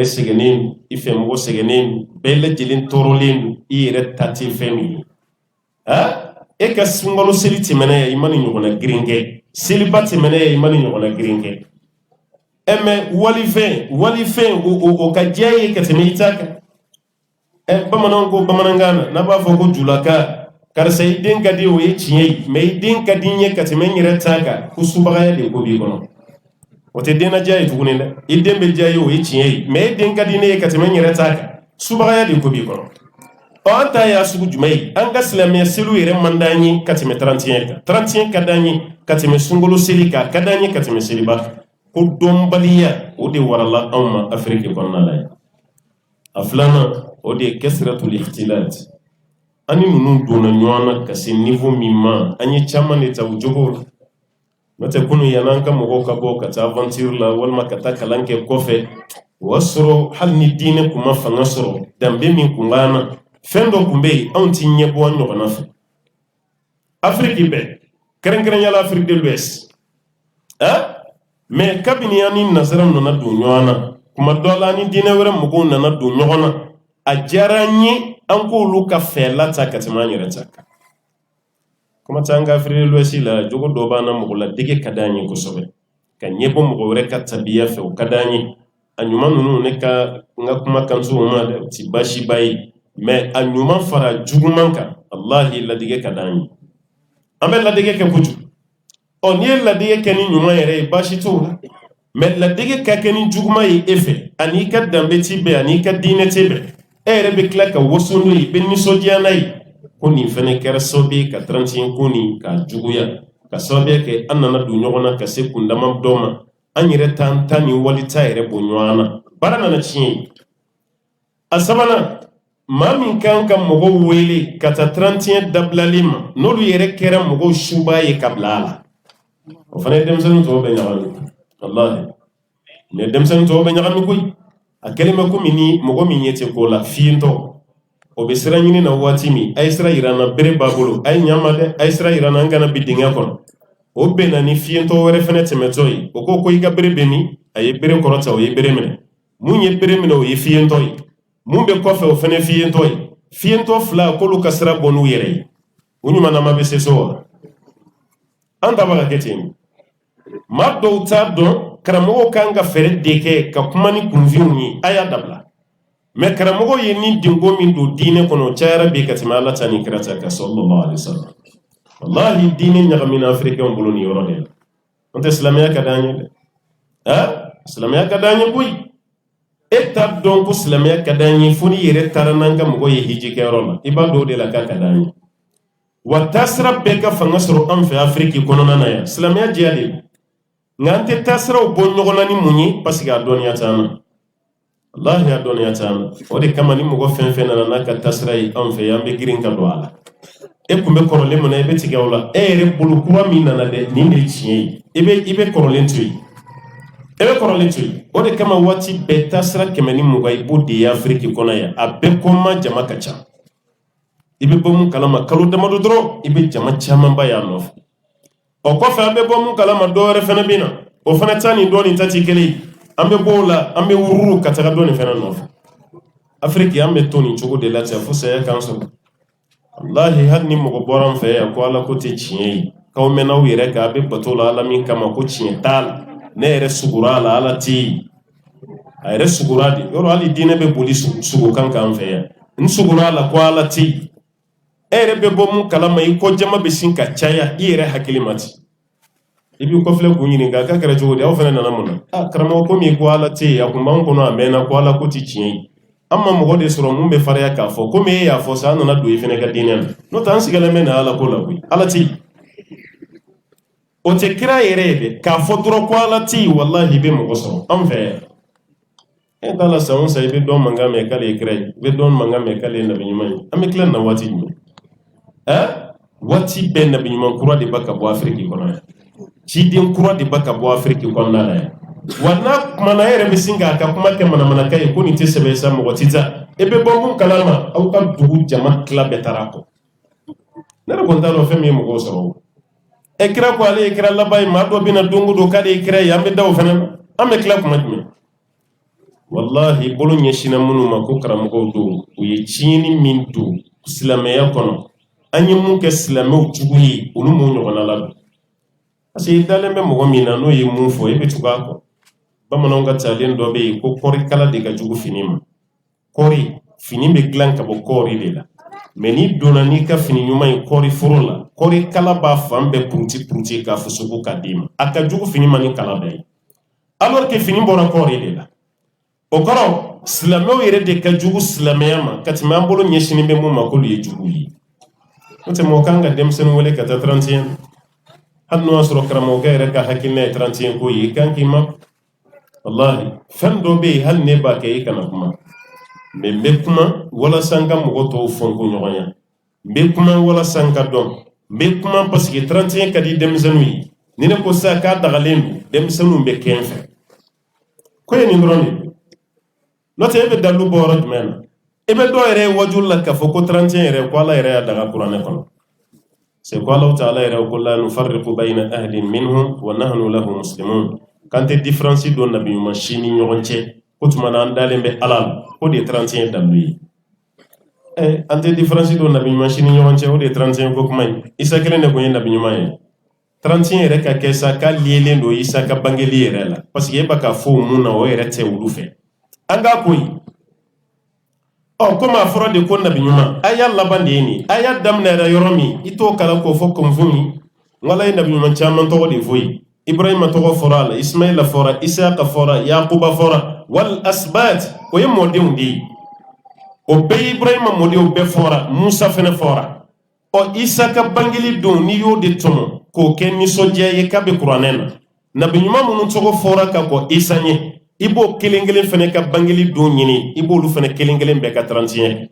sɛgɛnnen i fɛ mɔgɔ sɛgɛnnen bɛɛ lajɛlen tɔɔrɔlen i yɛrɛ ta tɛ fɛn min ye e ka sunkalo seli tɛmɛnɛ ya i ma nin ɲɔgɔnna girin kɛ seliba tɛmɛnɛ ya i ma nin ɲɔgɔnna girin kɛ mɛ walifɛn o ka diya ye ka tɛmɛ i ta kan bamananw ko bamanankan na n'a b'a fɔ ko julaka karisa i den ka di o ye tiɲɛ ye mɛ i den ka di n ye ka tɛmɛ n yɛrɛ ta kan ko subagaya de ko b'i kɔnɔ o tɛ den na diya ye tuguni dɛ i den bɛ diya ye o ye tiɲɛ ye mɛ e den ka di ne ye ka tɛmɛ n yɛrɛ ta kan subagaya de ko b'i kɔnɔ an ta y'a sugu jumɛn ye an ka silamɛya seliw yɛrɛ man d'an ye ka tɛmɛ 31 kan 31 ka d'an ye ka tɛmɛ sunkalo seli kan ka d'an ye ka tɛmɛ seliba kan ko dɔnbaliya o de warala anw ma afiriki kɔnɔna la ye a filanan o de ye kasratul ikhtilat ani ninnu donna ɲɔgɔn na ka se niveau min ma an ye caman de ta o jogo la n'o tɛ kunun yan'an ka mɔgɔw ka bɔ ka taa aventure la walima ka taa kalan kɛ kɔfɛ o y'a sɔrɔ hali ni diinɛ kun ma fanga sɔrɔ danbe min kun b'an na fɛn dɔ kun bɛ yen anw ti ɲɛbɔ an ɲɔgɔnna fɛ afiriki bɛɛ kɛrɛnkɛrɛnyala afiriki de l'ouest mɛ kabini an ni nasara nana don ɲɔgɔn na kuma dɔ la ni diinɛ wɛrɛ mɔgɔw nana don ɲɔgɔn na a diyara an ye an k'olu ka fɛla ta ka tɛmɛ an yɛrɛ ta kan kuma ta an ka afiriki de l'ouest la jogo dɔ b'an na mɔgɔ ladege ka d'an ye kosɛbɛ ka ɲɛbɔ mɔgɔ wɛrɛ ka tabiya fɛ o ka d'an ye a ɲuman ninnu ne ka n ka kuma kan so ma dɛ o ti baasiba ye mɛ a ɲuman fara juguman kan wallahi ladege ka d'an ye an bɛ ladege kɛ kojugu n'i ye ladege kɛ ni ɲuman yɛrɛ ye baasi t'o la mɛ ladege ka kɛ ni juguman ye e fɛ ani i ka danbe t'i bɛɛ ani i ka diinɛ t'i bɛɛ e yɛrɛ bɛ tila ka waso n'o ye i bɛ nisɔndiya n'a ye ko nin fɛnɛ kɛra sababu ye ka 31 ko nin k'a juguya ka sababuya kɛ an nana don ɲɔgɔn na ka se kundama dɔ ma an yɛrɛ t'an ta ni wali ta yɛrɛ bɔ ɲɔgɔn na baara nana tiɲɛ ye a sabanan maa min kan ka mɔgɔw wele ka taa 31 dabilali ma n'olu yɛrɛ kɛra mɔgɔw suba ye ka bila a la o fana ye denmisɛnnin tɔw bɛ ɲagami wallahi mais denmisɛnnin tɔw bɛ ɲagami koyi a kɛlen bɛ komi ni mɔgɔ min ɲɛ tɛ ko la fiyentɔ o bɛ sira ɲini na waati min a ye sira yira n na bere b'a bolo a ye ɲama dɛ a ye sira yira n na an kana bi dingɛ kɔnɔ o bɛn na ni fiyentɔ wɛrɛ fɛnɛ tɛmɛtɔ ye o ko i ka bere bɛ min a ye bere kɔrɔta o ye bere minɛ mun ye bere minɛ o ye fiyentɔ ye mun bɛ kɔfɛ o fɛnɛ fiyentɔ ye fiyentɔ fila k'olu ka sira bɔ n'u yɛrɛ ye o ɲumanama bɛ se so wa an ta bɛ ka kɛ ten maa dɔw t'a dɔn karamɔgɔw kan ka fɛɛrɛ de kɛ ka kuma ni kunfinw ye a y'a dabila mɛ karamɔgɔ ye ni denko min don diinɛ kɔnɔ cayara bi ka tɛmɛ ala ta ni kira ta kan sallallahu alaihi wasallam wallahi diinɛ ɲagamina afirikɛnw bolo ni yɔrɔ de la n'o tɛ silamɛya ka d'an ye dɛ silamɛya ka d'an ye koyi e t'a dɔn ko silamɛya ka d'an ye fo ni yɛrɛ taara n'an ka mɔgɔ ye hiji kɛyɔrɔ la i b'a dɔn o de la k'a ka d'an ye wa taasira bɛɛ ka fanga sɔrɔ an fɛ afiriki kɔnɔna na yan silamɛya diya de don nka an tɛ taasiraw bɔ ɲɔgɔn na ni mun ye parce que a dɔnniya t'an na wallahi a dɔnniya t'an na o de kama ni mɔgɔ fɛn fɛn nana n'a ka taasira ye an fɛ yan an bɛ girin ka don a la e kun bɛ kɔrɔlen mun na i bɛ tigɛ o la e yɛrɛ bolo kura min nana dɛ nin de ye tiɲɛ ye i bɛ kɔrɔlen to yen e bɛ kɔrɔlen to yen o de kama waati bɛɛ taasira 120 i b'o de ye afiriki kɔnɔ yan a bɛɛ kɔnma jama ka ca i bɛ bɔ mun kalama kalo damadɔ dɔrɔn i bɛ jama camanba y'a nɔfɛ o kɔfɛ an bɛ bɔ mun kalama dɔ wɛrɛ fɛnɛ bɛ na o fɛnɛ ta nin dɔ nin ta ti kelen ye an bɛ bɔ o la an bɛ wururu ka taga dɔ nin fɛnɛ nɔfɛ afiriki an bɛ to nin cogo de la ten fo saya kan sɔrɔ wallahi hali ni mɔgɔ bɔra an fɛ yan ko ala ko tɛ tiɲɛ ye k'aw mɛnna aw yɛrɛ kan a bɛ bato la ala min kama ko tiɲɛ t'a la ne yɛrɛ sugura a la ala tɛ yen a yɛrɛ sugura de yɔrɔ hali diinɛ bɛ boli sugu kan k'an fɛ yan n sugura a la ko ala tɛ yen e yɛrɛ bɛ bɔ mun kalama i ko jama bɛ sin ka caya i yɛrɛ hakili ma ten i b'i kɔfilɛ k'u ɲininka a ka kɛra cogo di aw fana nana mun na karamɔgɔ komi ko ala tɛ yen a kun b'an kɔnɔ a mɛnna ko ala ko tɛ tiɲɛ ye an ma mɔgɔ de sɔrɔ mun bɛ faraya k'a fɔ komi e y'a fɔ sa an nana don i fana ka diinɛ na n'o tɛ an sigilen bɛ na ala ko la koyi ala tɛ yen o tɛ kira yɛrɛ ye dɛ k'a fɔ dɔrɔn ko ala tɛ yen wallahi i bɛ mɔgɔ sɔrɔ an fɛ yan e t'a la san o san i bɛ dɔn mankan mɛn k'ale ye kira ye i bɛ dɔn mankan mɛn k'ale ye nabi ɲuman ye an bɛ tila nin na waati jumɛn waati bɛɛ nabi ɲuman kura de b'a ka bɔ afiriki kɔnɔ yan ciden kura de b'a ka bɔ afiriki kɔnɔna la yan wa n'a kumana e yɛrɛ bɛ sin k'a ka kuma kɛ manamanakan ye ko nin tɛ sɛbɛn sa mɔgɔ tɛ taa e bɛ bɔ mun kalama aw ka dugu jama tila bɛɛ taara kɔ ne yɛrɛ kɔni t'a dɔn fɛn min ye mɔgɔw sɔrɔ o e kira ko ale ye kira laban ye maa dɔ bɛ na don o don k'ale ye kira ye an bɛ da o fana na an bɛ tila kuma jumɛn wallahi bolo ɲɛsina minnu ma ko karamɔgɔw do u ye tiɲɛni min don silamɛya kɔnɔ an ye mun kɛ silamɛw jugu ye olu m'o ɲɔgɔnna la don parce que i dalen bɛ mɔgɔ min na n'o ye mun fɔ i bɛ tugu a kɔ bamananw ka talen dɔ bɛ yen ko kɔɔri kala de ka jugu fini ma kɔɔri fini bɛ dilan ka bɔ kɔɔri de la mais n'i donna n'i ka fini ɲuman ye kɔɔri foro la kɔɔri kala b'a fan bɛɛ puruti puruti k'a fusuku k'a d'i ma a ka jugu fini ma ni kala bɛɛ ye alors que fini bɔra kɔɔri de la o kɔrɔ silamɛw yɛrɛ de ka jugu silamɛya ma ka tɛmɛ an bolo ɲɛsinin bɛ mun ma k'olu ye jugu ye n'o tɛ mɔgɔ kan ka denmisɛnnin wele ka taa 31 hali n'o y'a sɔrɔ karamɔgɔkɛ yɛrɛ ka hakilina ye 31 ko ye i kan k'i ma wallahi fɛn dɔ bɛ yen hali ne b'a kɛ i kana kuma mais n bɛ kuma walasa n ka mɔgɔ tɔw fɔnko ɲɔgɔn ya n bɛ kuma walasa n ka dɔn n bɛ kuma parce que 31 ka di denmisɛnninw ye ni ne ko sisan k'a dagalen don denmisɛnninw bɛ kɛ n fɛ ko ye nin dɔrɔn de n'o tɛ e bɛ dalu bɔ yɔrɔ jumɛn na e bɛ dɔw yɛrɛ ye wajulu la k'a fɔ ko 31 yɛrɛ ko ala yɛrɛ y'a daga kuranɛ kɔnɔ c'est ko Allahu ta'ala yɛrɛ ko la nufarriqu bayna ahadin minhum wa nahnu lahu muslimun kan tɛ différence don nabi ɲuman si ni ɲɔgɔn cɛ ko tuma na an dalen bɛ ala la o de ye 31 dalu ye an tɛ différence don nabi ɲuman si ni ɲɔgɔn cɛ o de ye 31 ko kuma ye isa kelen de kun ye nabi ɲuman ye 31 yɛrɛ ka kɛ sa k'a lielen don isa ka bangeli yɛrɛ la parce que e b'a ka fɔ mun na o yɛrɛ tɛ olu fɛ an k'a ko ye komi a fɔra de ko nabi ɲuman a y'a laban de ye nin a y'a daminɛ yɛrɛ yɔrɔ min i t'o kalan k'o fɔ kɔnfun ye wala ye nabi ɲuman caman tɔgɔ de fɔ ye ibrahima tɔgɔ fɔra a la ismaila fɔra isaka fɔra yakuba fɔra wal asbat o ye mɔdenw de ye o bɛɛ ye ibrahima mɔdenw bɛɛ fɔra musa fɛnɛ fɔra isa ka bangeli don n'i y'o de tɔmɔ k'o kɛ nisɔndiya ye k'a bɛ kuranɛ na nabi ɲuman minnu tɔgɔ fɔra ka kɔ isa ɲɛ i b'o kelen kelen fɛnɛ ka bangeli don ɲini i b'olu fɛnɛ kelen kelen bɛɛ ka 31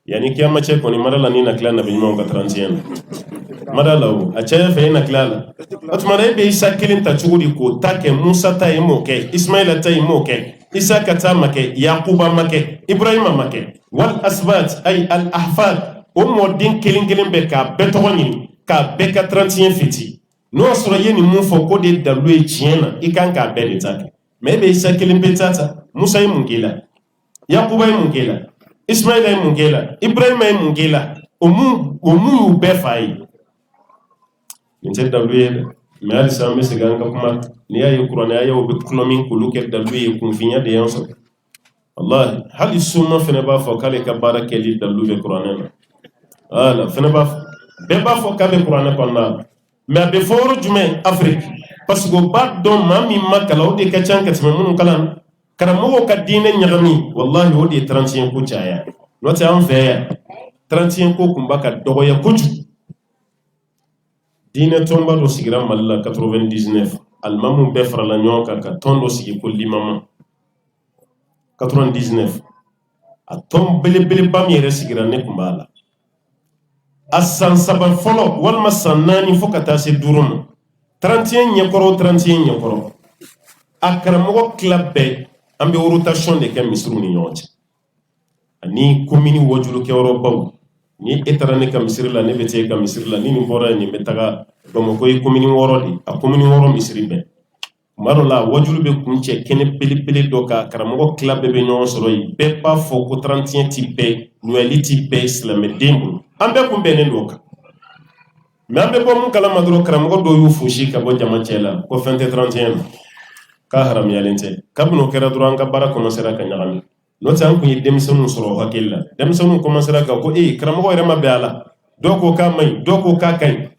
yani kiyama cɛ kɔni mada la ni na tila nabi ɲumanw ka 31 na mada la o a cɛya fɛ i na tila la o tuma na e bɛ isa kelen ta cogo di k'o ta kɛ musa ta ye m'o kɛ ismaila ta ye m'o kɛ isa ka ta ma kɛ yakuba ma kɛ ibrahima ma kɛ wal asbat ay al ahfad o mɔden kelen kelen bɛɛ k'a bɛɛ tɔgɔ ɲini k'a bɛɛ ka 31 fiti n'o y'a sɔrɔ i ye nin mun fɔ k'o de dalu ye tiɲɛ na i kan k'a bɛɛ de ta kɛ mais e bɛ isa kelen bɛɛ ta ta musa ye mun k'i la yakuba ye mun k'i la ismaila ye mun k'i la ibrahima ye mun k'i la o mun y'u bɛɛ fa ye nin tɛ dalu ye dɛ mais halisa an bɛ segin an ka kuma n'i y'a ye kuranɛ ayaw bɛ kulɔ min k'olu kɛ dalu ye kunfinya de y'an sɔrɔ wallahi hali sunna fɛnɛ b'a fɔ k'ale ka baara kɛli dalu bɛ kuranɛ na voilà fɛnɛ b'a fɔ bɛɛ b'a fɔ k'a bɛ kuranɛ kɔnɔna la mais a bɛ fɔ yɔrɔ jumɛn Afrique parce que o b'a dɔn maa min ma kalan o de ka ca ka tɛmɛ minnu kalan karamɔgɔw ka diinɛ ɲagami wallahi o de ye 31 ko caya n'o tɛ an fɛ yan 31 ko kun b'a ka dɔgɔya kojugu diinɛ tɔnba dɔ sigira Mali la 99 alimamu bɛɛ farala ɲɔgɔn kan ka tɔn dɔ sigi ko limama 99 a tɔn belebeleba min yɛrɛ sigira ne kun b'a la a san 3 fɔlɔ walima san 4 fo ka taa se 5 ma 31 ɲɛkɔrɔ 31 ɲɛkɔrɔ a karamɔgɔ tila bɛɛ an bɛ rotation de kɛ misiriw ni ɲɔgɔn cɛ ani commune wajulukɛyɔrɔbaw ni e taara ne ka misiri la ne bɛ taa e ka misiri la ni nin bɔra yen nin bɛ taga Bamakɔ ye commune 6 de a commune 6 misiri bɛɛ tuma dɔ la wajulu bɛ kun cɛ kɛnɛ belebele dɔ kan karamɔgɔ tila bɛɛ bɛ ɲɔgɔn sɔrɔ yen bɛɛ b'a fɔ ko 31 ti bɛɛ Noël ti bɛɛ silamɛden bolo an bɛɛ kun bɛnnen don o kan mais an bɛ bɔ mun kalama dɔrɔn karamɔgɔ dɔw y'u fosi ka bɔ jama cɛ la ko fɛn tɛ 31 na k'a haramuyalen tɛ kabini o kɛra dɔrɔn an ka baara commencera ka ɲagami n'o tɛ an kun ye denmisɛnninw sɔrɔ o hakili la denmisɛnninw commencera ka ko karamɔgɔ yɛrɛ ma bɛn a la dɔw ko k'a man ɲi dɔw ko k'a ka ɲi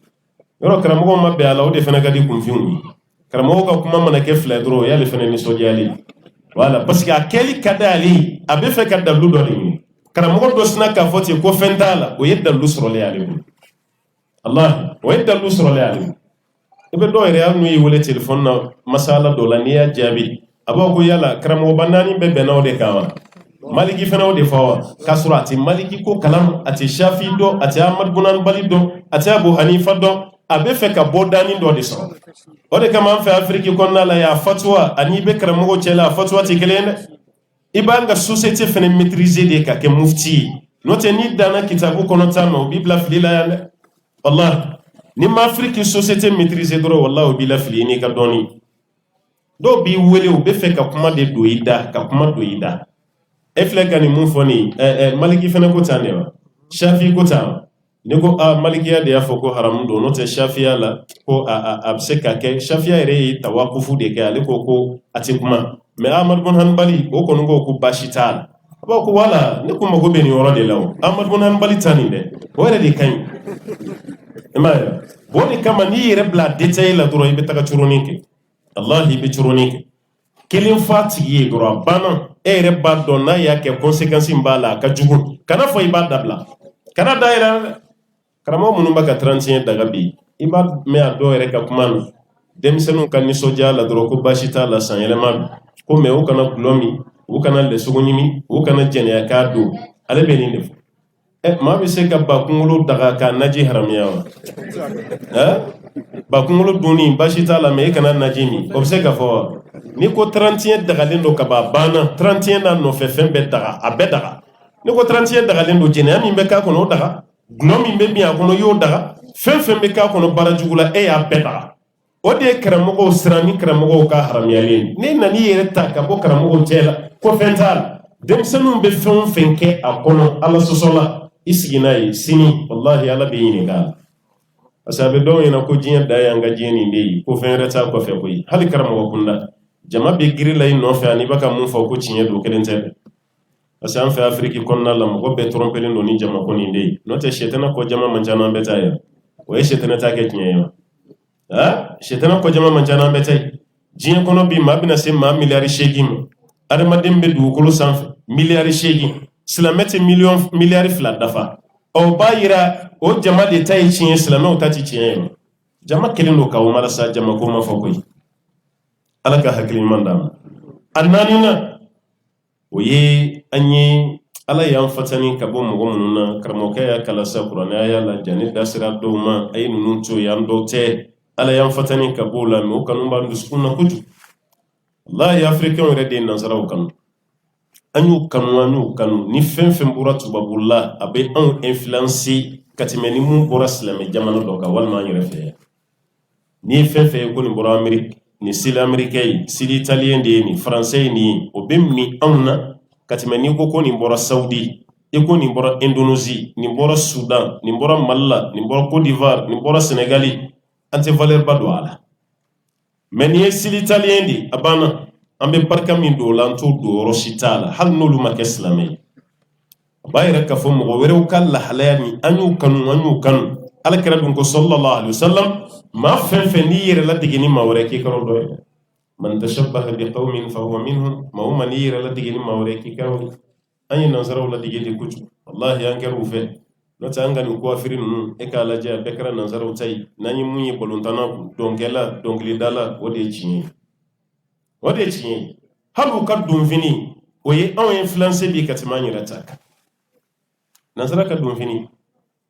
yɔrɔ karamɔgɔ ma bɛn a la o de fana ka di kunfinw ye karamɔgɔ ka kuma mana kɛ fila ye dɔrɔn o y'ale fana nisɔndiyalen voilà parce que a kɛli ka d'ale ye a bɛ fɛ ka dalu dɔ de ɲini karamɔgɔ dɔ sina k'a fɔ ten ko fɛn t'a la o ye dalu sɔrɔlen ale bolo Allah o ye dalu sɔrɔlen ale bolo i bɛ dɔw yɛrɛ hali n'u y'i wele telefɔni na masala dɔ la n'i y'a jaabi a b'a ko yala karamɔgɔba 4 bɛɛ bɛnna o de kan wa maliki fana o de fɔ wa k'a sɔrɔ a tɛ maliki ko kalan a tɛ shafi dɔn a tɛ Ahmad bin Hanbali dɔn a tɛ Abu Hanifa dɔn a bɛ fɛ ka bɔ dani dɔ de sɔrɔ o de kama an fɛ Afiriki kɔnɔna la yan fatuwa ani bɛ karamɔgɔ cɛ la a fatuwa tɛ kelen ye dɛ i b'an ka société fana maîtriser de ka kɛ mufti ye n'o tɛ n'i danna kitabu kɔnɔ ta ma o b'i bila fili la yan dɛ wallahi ni ma Afiriki société maîtriser dɔrɔn wallahi o b'i la fili n'i ka dɔnni do bi wele o be fe ka kuma de do ida ka kuma do ida e fle ka ni mun foni maliki fene ko tane wa shafi ko ta ne ko malikiya de ya fo ko haram do no te shafiya la ko a se ka ke shafiya re tawakufu de ke ale ko ati kuma me Ahmad bin Hanbali o ko ngo ko bashita ba ko wala ne ko mago be ni yoro de lawo Ahmad bin Hanbali tani de o re de kan imaya boni kama ni rebla detail la duro ibe taka churonike Allah ibe churonike kelin fati ye duro bana rebba donna ya ke conséquence mbala ka jugu kana fo iba dabla kana daira karamo munu baka 31 daga bi iba me ado ka kuma demisenu kan ni soja la duro ko bashita la san elema ko me o kana glomi o kana le sugunimi o kana jene ka do ale be ni defo ma be se ka ba kungolo daga ka naji haramiya ba kungolo duni bashita la me kana najimi ko se ka fo ni ko 31 daga lendo ka ba bana 31 na no fe fembe daga abedaga ni ko 31 daga lendo jene ami be ka kono daga glomi be biya kono yo daga fembe ka kono barajugula e abedaga o de karamogo sirani karamogo ka haramiyalen ni nani yere ta ka bo karamogo tela ko fental dem sanu be fenke akono ala sosola isigina yi sini wallahi ala be yini ga asabe do ina ko jinya da ya nga jeni ndey ko fen reta ko fe koy hal karamogo kunda jama be giri lay no fe ani baka mun fa ko cinye do kelen tebe asam fe afriki konna lam ko be tromper ndo ni jama ko ni ndey no te shetana ko jama manjana betaya o e shetana ta ke cinye shetana ko jama manjana betay jinya kono bi mabina se ma miliyari shegim adama dembe du ko sanf miliyari shegim silamete miliyari fla dafa o bayira o jama de tay cinye silame o tati cinye jama kelin do kawo marasa jama ko ma fokoy alaka hakili mandam annanina oye anyi ala yan fatani kabo mo gomuna karmo kaya kala sa qur'ana ya la jani dasira do ma ay nunu to yan do te ala yan fatani kabo la mo kanu ba nduskunna kuju la ya africain rede nasara o kanu anyu kanu ni fenfen bura tubabulla abe an influencer katimeni mu bura islam jamana do ka walma nyere fe ni fenfe ko ni bura amerique ni sili américain sili italien de ni français ni obem ni amna katimeni ko ni bura saudi ko ni bura indonésie ni bura sudan ni bura malla ni bura côte d'ivoire ni bura sénégali ante valeur badwala mais ni sili italien di abana ambe barka min do lanto do roshitala hal nolu make islamai bayra ka fo mo were kala halayani anyu kanu alakira dun ko sallallahu alaihi wasallam ma fen ni yere la digini ma wore ki karo do man tashabbaha bi qaumin fa huwa minhum ma huma ni yere la digini ma wore ki karo anyi nazara la digini kuju wallahi an garu fe no tanga ni ko afirin e kala ja bekra nazara tay nani munyi boluntana dongela dongli dala wode chi wode ci halu ka dum fini oye on influence bi katimani rataka nasara ka dum fini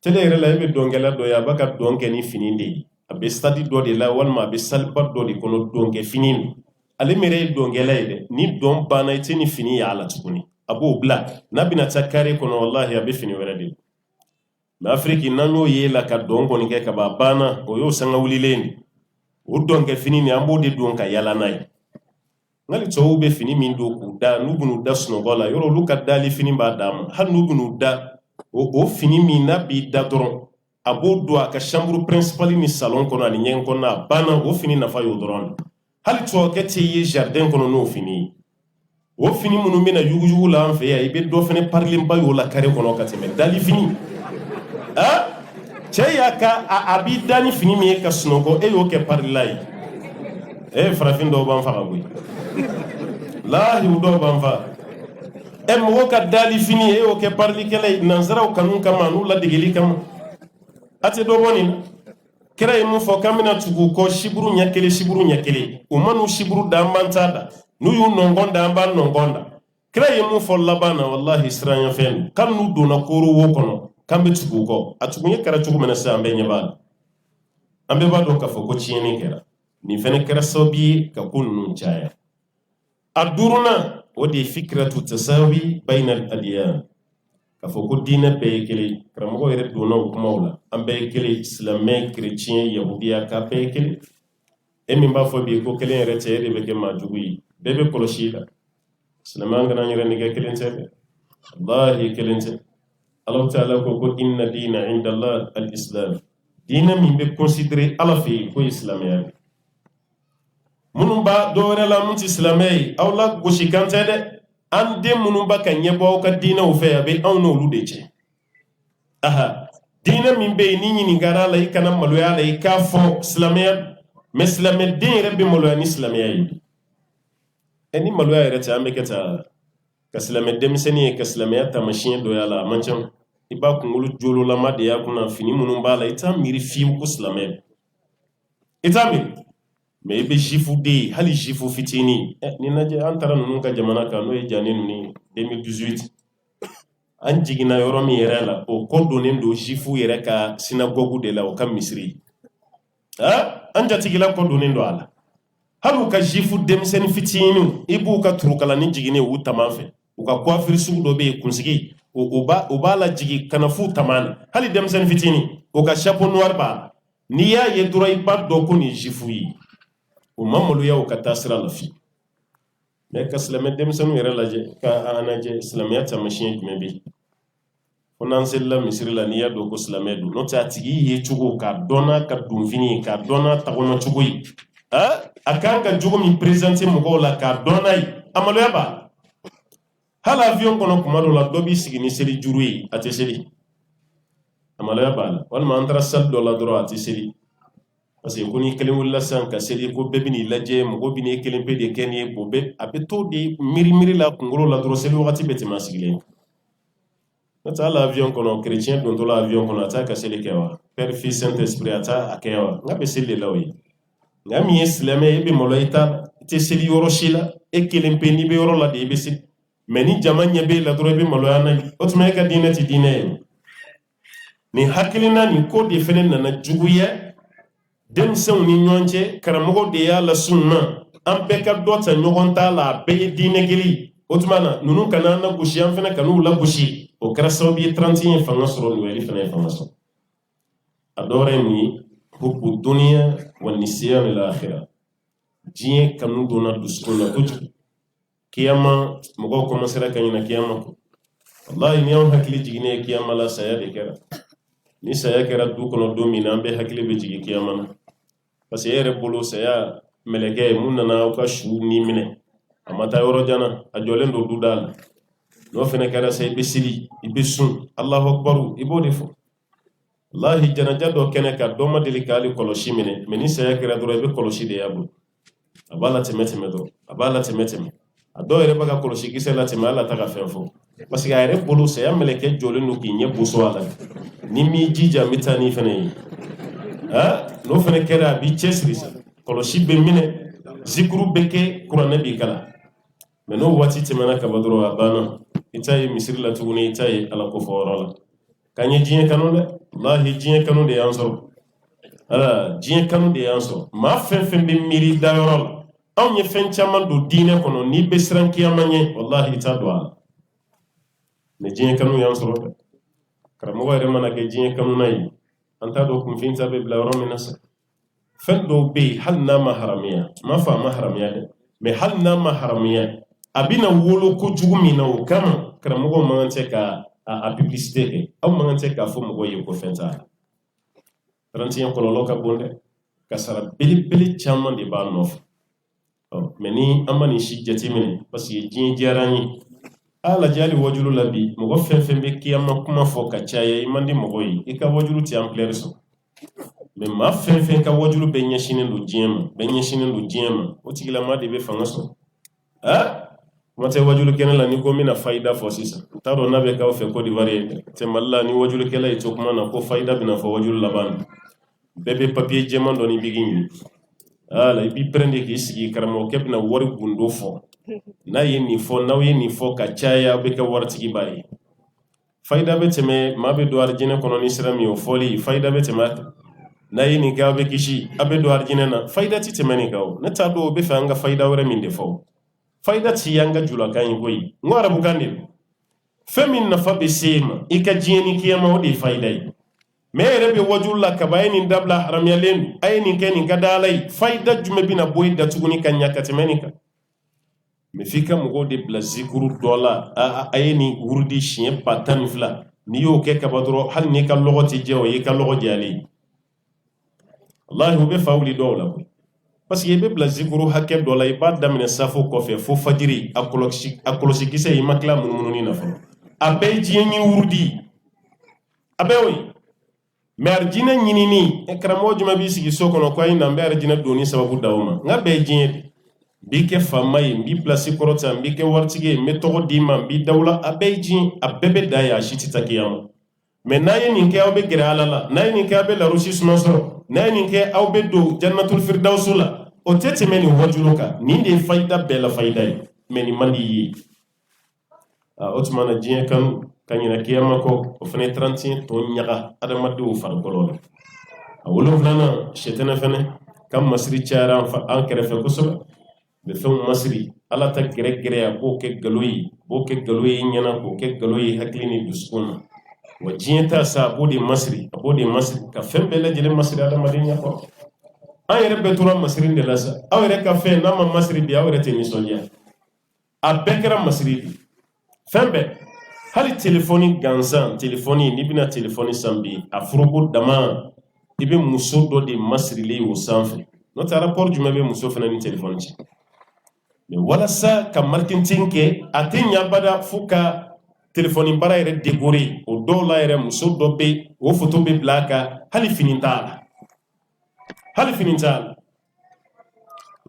tele rela be dongela do ya baka donke ni fini ndi abe stadi do de la walma be salba do de kono donke fini ale mere dongela ide ni don bana itini fini ya ala tukuni abu bla nabina takare kono wallahi abe fini werade ma afriki nanyo ye la ka donko ni ke ka bana oyo sanga wulilendi o donke fini ni ambo de donka yala nay ngali to be fini min do ku da nubunu da suno gola yoro luka dali fini ba dam han nubunu da o fini min na bi da doron abo do aka chambre principale ni salon kono ani nyen kono bana o fini na fa yo doron hal to ke te ye jardin kono no fini o fini munu mina yugu la an fe ya ibe do fene parlim ba yo la kare kono ka teme dali fini cheya ka abi dani fini mi ka suno go e yo ke parlay farafin do ban fa boy la yudo ban fa mo ka dali fini e o ke parli kele nanzara o kanun kama nu la digili kama ate do boni kira mu fo kamina tugu ko shiburu nyakele o manu shiburu da mantada nu yu nongonda amba nongonda kira mu fo labana wallahi sranya fen kan nu do na koro wo kono kambe tugu ko atugu nye kara tugu mena sa ambe nyabal ambe ba do ka fo ko chieni kera ni fene kera sobi ka kunnu chaya aduruna wadi fikratu tasawi bayna al-adyan ka fo ko dina be kele kramo yere do no ko mawla ambe kele islamé chrétien yahudiya ka be kele e min b'a fɔ bi ko kelen yɛrɛ cɛ de bɛ kɛ maa jugu ye bɛɛ bɛ kɔlɔsi la silamɛya kana yɛrɛ nɛgɛ kelen tɛ dɛ wallahi kelen tɛ Allah ta'ala ko inna dina inda Allah al-islam diinɛ min bɛ considérer ala fɛ yen ko ye silamɛya ye minnu b'a dɔ wɛrɛ la mun tɛ silamɛ ye aw la gosi kan tɛ dɛ an den minnu b'a ka ɲɛbɔ aw ka diinɛw fɛ a bɛ anw n'olu de cɛ aha diinɛ min bɛ yen ni ɲininkara la i kana maloya la i k'a fɔ silamɛya mais silamɛ den yɛrɛ bɛ maloya ni silamɛya ye ni maloya yɛrɛ tɛ an bɛ kɛ taa ka silamɛ denmisɛnnin ye ka silamɛya taamasiyɛn dɔ y'a la a man ca i b'a kunkolo joololama de y'a kunna fini minnu b'a la i t'a miiri fiyewu ko silamɛ i t'a miiri mais i bɛ jifu den ye hali jifu fitinin ni lajɛ an taara ninnu ka jamana kan n'o ye jaani ninnu ye 2018 an jiginna yɔrɔ min yɛrɛ la o kɔ donnen don jifu yɛrɛ ka sinagogu de la o ka misiri an jatigila kɔ donnen don a la hali u ka jifu denmisɛnnin fitinin i b'u ka turukalani jiginen u taman fɛ u ka coiffure sugu dɔ bɛ yen kunsigi o b'a la jigin kana fu taman na hali denmisɛnnin fitinin o ka chapeau noir b'a la n'i y'a ye dɔrɔn i b'a dɔn ko nin ye jifu ye o ma maloya o ka taa sira la fi mais ka silamɛ denmisɛnninw yɛrɛ lajɛ ka an lajɛ silamɛya taamasiyɛn jumɛn bɛ yen fo n'an selila misiri la n'i y'a dɔn ko silamɛ don n'o tɛ a tigi ye cogo k'a dɔn n'a ka donfini ye k'a dɔn n'a tagama cogo ye a kan ka jogo min présenter mɔgɔw la k'a dɔn n'a ye a maloya b'a la hali avion kɔnɔ kuma dɔ la dɔ b'i sigi ni seli juru ye a tɛ seli a maloya b'a la walima an taara salle dɔ la dɔrɔn a tɛ seli parce que ko ni kelen wulila sisan ka seli ko bɛɛ bɛ n'i lajɛ mɔgɔ bɛ n'i kelen pe de kɛ nin ye o bɛ a bɛ to de miiri la kunkolo la dɔrɔn seli wagati bɛ tɛmɛ a sigilen n'o tɛ hali avion kɔnɔ chrétien dontɔ la avion kɔnɔ a t'a ka seli kɛ wa père fils saint esprit a t'a kɛ wa n ka bɛ seli de la o ye nka min ye silamɛ ye e bɛ maloya i tɛ seli yɔrɔ si la e kelen pe n'i bɛ yɔrɔ la de i bɛ seli mais ni jama ɲɛ b'e la dɔrɔn i bɛ maloya n'a ye o tuma e ka diinɛ tɛ diinɛ ye nin hakilina nin ko de fana nana juguya denmisɛnw ni ɲɔgɔn cɛ karamɔgɔ de y'a lasun na an bɛɛ ka dɔ ta ɲɔgɔn t'a la a bɛɛ ye diinɛ kelen ye o tuma na ninnu kana an lagosi an fana kan'u lagosi o kɛra sababu ye 31 ye fanga sɔrɔ Noël fana ye fanga sɔrɔ a dɔ wɛrɛ ye mun ye hubbu duniya wa nisyan al-akhira diɲɛ kanu donna dusukun na kojugu kiyama mɔgɔw commencera ka ɲina kiyama kɔ wallahi ni anw hakili jiginnen ye kiyama la saya de kɛra ni saya kɛra du kɔnɔ don min na an bɛɛ hakili bɛ jigin kiyama na parce que e yɛrɛ bolo saya mɛlɛkɛ mun nana aw ka su ni minɛ a ma taa yɔrɔ jan na a jɔlen don du da la n'o fana kɛra sa i bɛ seli i bɛ sun Allahu akbaru i b'o de fɔ wallahi janaja dɔ kɛnɛ ka dɔ ma deli k'ale kɔlɔsi minɛ mais ni saya kɛra dɔrɔn i bɛ kɔlɔsi de y'a bolo a b'a la tɛmɛ dɔrɔn a b'a la tɛmɛ a dɔw yɛrɛ b'a ka kɔlɔsi kisɛ la tɛmɛ ala ta ka fɛn fɔ parce que a yɛrɛ bolo saya mɛlɛkɛ jɔlen don k'i ɲɛ boso a la ni m'i jija n bɛ taa n'i fana ye n'o fana kɛra a b'i cɛsiri sa kɔlɔsi bɛ minɛ zikuru bɛ kɛ kuranɛ b'i kala mais n'o waati tɛmɛna ka ban dɔrɔn a banna i t'a ye misiri la tuguni i t'a ye ala ko fɔ yɔrɔ la k'an ye diɲɛ kanu dɛ wallahi diɲɛ kanu de y'an sɔrɔ diɲɛ kanu de y'an sɔrɔ maa fɛn fɛn bɛ miiri dayɔrɔ la anw ye fɛn caman don diinɛ kɔnɔ n'i bɛ siran kiyama ɲɛ wallahi i t'a don a la mais diɲɛ kanu y'an sɔrɔ dɛ karamɔgɔ yɛrɛ mana kɛ diɲɛ kanu na ye an t'a dɔn kunfin ta bɛ bila yɔrɔ min na sa fɛn dɔw bɛ yen hali n'a ma haramiya n m'a fɔ a ma haramiya dɛ mais hali n'a ma haramiya a bɛna wolo kojugu min na o kama karamɔgɔw man kan tɛ ka a publicité kɛ aw man kan tɛ k'a fɔ mɔgɔw ye ko fɛn t'a la 31 kɔlɔlɔ ka bon dɛ kasara belebele caman de b'a nɔfɛ mais ni an ma nin si jateminɛ parce que diɲɛ diyara an ye ala jali wajulu la bi mɔgɔ fɛn fɛn bɛ kiyama kuma fɔ ka caya i man di mɔgɔ ye i ka wajulu tɛ ampleur sɔrɔ mais maa fɛn fɛn ka wajulu bɛ ɲɛsinnen don diɲɛ ma o tigilama de bɛ fanga sɔrɔ kuma tɛ wajulu kɛnɛ la ni ko n bɛna fayida fɔ sisan n t'a dɔn n'a bɛ k'aw fɛ Côte d'Ivoire ye tɛ Mali la ni wajulukɛla ye to kuma na ko fayida bɛna fɔ wajulu laban na bɛɛ bɛ papier jɛman dɔ ni bigi ɲini ala i b'i prendre k'i sigi karamɔgɔkɛ bɛna wari gundo fɔ n'a ye nin fɔ n'aw ye nin fɔ ka caya aw bɛ kɛ waritigiba ye fayida bɛ tɛmɛ maa bɛ don arijinɛ kɔnɔ ni sira min o fɔli fayida bɛ tɛmɛ a kan n'a ye nin kɛ aw bɛ kisi aw bɛ don arijinɛ na fayida tɛ tɛmɛ nin kan o ne t'a dɔn o bɛ fɛ an ka fayida wɛrɛ min de fɔ fayida ti y'an ka julakan ye koyi n ko arabukan de don fɛn min nafa bɛ se e ma i ka diɲɛ ni kiyama o de ye fayida ye mere be wajulla kabayni dabla haramyalen ayni keni kadalai faida jume bina boyda tuguni kanya katemenika me fika mugo de bla zikuru dola ayni wurdi chien patan fla ni yo ke kabadro hal ni ka logoti jewo yi ka logo jali wallahi be fawli dola parce que be bla zikuru hakke dola ibada min safo ko fe fo fajiri akolosi kise imakla mununi na fo abe jieni wurdi abe oyi mer jina nyinini ekramo juma bi sigi sokono ko ay nambe jina doni sababu dawma ngabe jine bi ke famay bi place korota bi ke wartige metogo dima bi dawla abe jin abebe daya shiti takiyam me nayi ninke awbe gira alala nayi ninke abe la rushi sunosoro nayi ninke awbe do jannatul firdawsula o tete meni wajuluka ni de fayda bela fayda meni mandi otmana jin kan kanyina kiyama ko o fene 31 to nyaga adamadu u far golol awolo flana shetana fene kam masri charan fa ankere fe kusuba be fe masri ala ta gere ya bo ke galoyi nyana ko ke galoyi haklini duskuna wa jinta sa bodi masri ka fembe la jele masri adamadu nya ko ayere be tura masri de lasa awere ka fe nama masri bi awere te ni sonya abekra masri fembe hali telefoni gansan telefoni ni bina telefoni sambi afrogo dama ibe muso do de masrile wo sanfɛ no ta rapport juma be muso fana ni telefoni ci mais wala sa ka marketing ke atenya bada fuka telefoni bara yɛrɛ décoré o do la yɛrɛ muso do be o photo be blaka hali fininta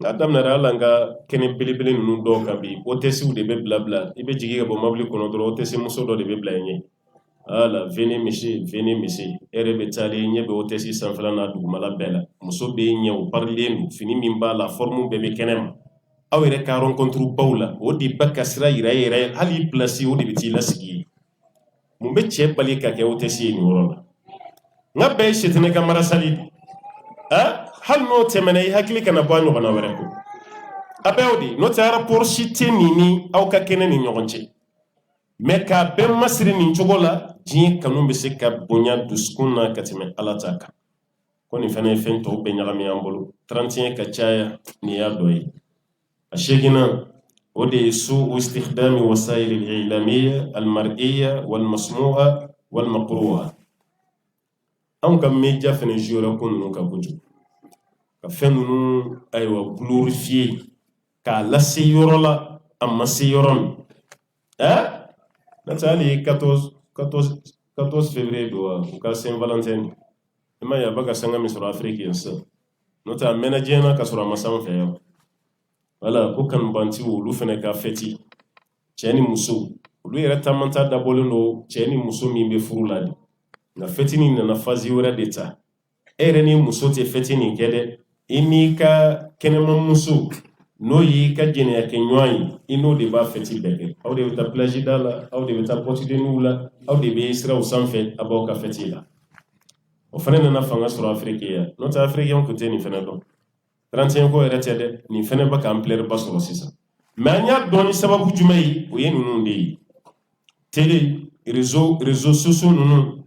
adam na ala nga kene belebele nunu do ka bi otesi de be blabla ibe jigi ga bo mabli kono do otesi muso do de be blanye ala venez monsieur erebe tali nye be otesi sanfala na dugumala bela muso be nye o parler fini mimba la forme be kenem awere ka rencontre paula o di bakasra ira hali place o de biti la sigi mumbe che bali ka ke otesi ni woro nga be shetene kamara salidi hal no temene hakili kana banyo bana were ko abewdi no ta rapport shite nini aw ka kene ni nyogonche me ka be masri ni chogola jin kanu be se ka bonya duskuna katime alataka koni fene fento be nyagami ambolo 31 ka chaya ni ya doyi ashegina ودي سوء استخدام وسائل الإعلامية المرئية والمسموعة والمقروءة أم كم ميجا فنجيورا كون نوكا بوجو كفنو أيوة glorifier كالا سيورولا أما سيورون نتالي 14 février دوا وكا سين فالنتين إما يبقى سنغا مصر أفريقيا نتا مناجينا كسورا مسام فيو wala ko kan banti wulu fene ka feti cheni muso ulu yere tamanta dabolo no cheni muso mi be furula na feti ni na fazi wora deta ere ni muso te feti ni kede imi ka kenema muso no yi ka jene ya kenwai ino de ba feti bege aw de ta plage dala aw de ta poti de nula aw de be isra usanfe abo ka feti la o fene na fanga sur afrique no ta afrique on côté ni fene do 35 ko retede ni fene baka amplaire basoro sisa manya doni sababu jumai o yenu nundi télé réseaux sociaux nunu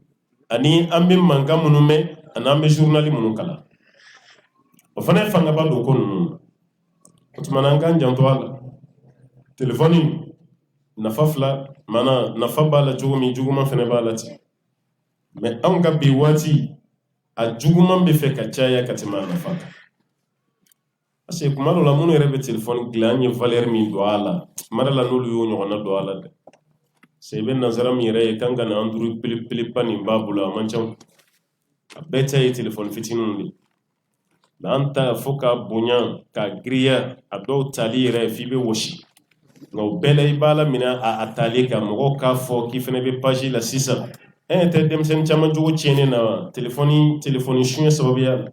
ani ambe manga munume anambe journali munu kala o fane fanga ba do ko nunu otmananga njanto ala telefoni nafafla mana nafaba la jugumi juguma fene ba lati mais an ga bi wati a juguma be fe ka chaya katima nafaka ase kumalo la munu rebe telefoni glanye valeur mi do ala mara la nulu yo nyona do ala de sebe nazara mi re kanga na anduru pili pani babula mancham beta yi telefoni fitinu ni lanta foka bunya ka griya ado tali re fibe woshi no bele ibala mina a atali ka mo ka fo ki fene be page la sisa te dem sen chama jogo chene na telefoni shunye sababu ya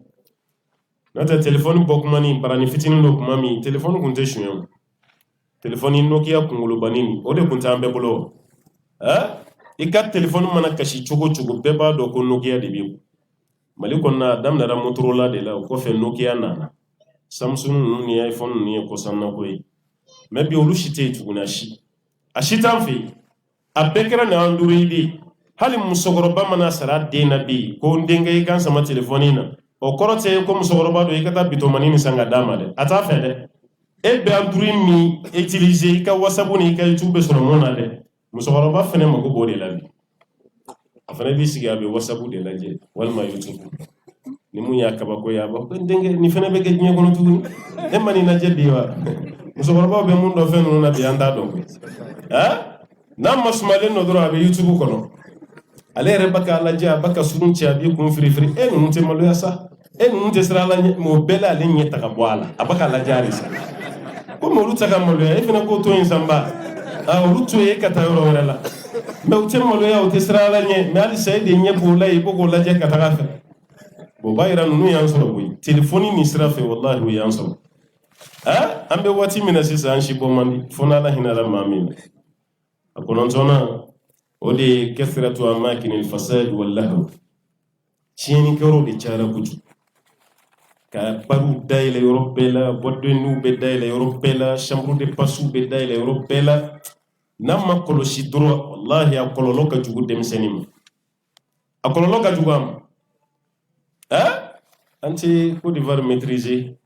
nata telefoni bokmani barani fitini no kumami telefoni kunte shunyo telefoni Nokia kungulu banini ode kunta ambe bolo ikat telefoni mana kashi chogo beba do ko Nokia de bibu mali konna dam na Motorola de la ko fe Nokia nana Samsung ni iPhone ni ko sanna ko yi mebi olu shite tuguna shi ashita fi abekra na Android hali musokoroba mana sara den na bi ko ndenga I kan sama telefoni na o korote ko musokoroba do I kata bitomani ni sanga dama de ata fe de e be anduri mi utiliser I ka WhatsApp ni I ka YouTube so mona de musokoroba fene mako bo de la bi afana bi sigi abi WhatsApp de la je walma YouTube ni mu ya kaba ko ya ba ndenga ni fene be ke nyi kono tuguni e mani na je diwa musokoroba be mun do fene na bi anda do ha na masumale no dro abi YouTube kono ale rebaka alaja baka surunci abi kun free e nunu te malo yasa e nunu te sira la mo bela ale nyeta ka boala abaka alaja risa ko mo luta ka malo ya ifina ko to insamba a lutu e kata yoro wala me ute malo ya ute sira la nye me ali sai de nye bola e boko laje kata ka fe bo bayira nunu yan soro boy telefoni ni sira fe wallahi yan soro ha ambe wati mina sisa an shi bomandi fona la hinala mamin akonon zona ودي كثرة أماكن الفساد واللهو شيني كرو دي تشارا كوجو كبارو دايلا يوروبيلا بودنو بدايلا يوروبيلا شامبرو دي باسو بدايلا يوروبيلا نما كولو شيدرو والله أكولو لوكا جوجو دمسنيم أكولو لوكا جوجو أم أنتي كودي فار ميتريزي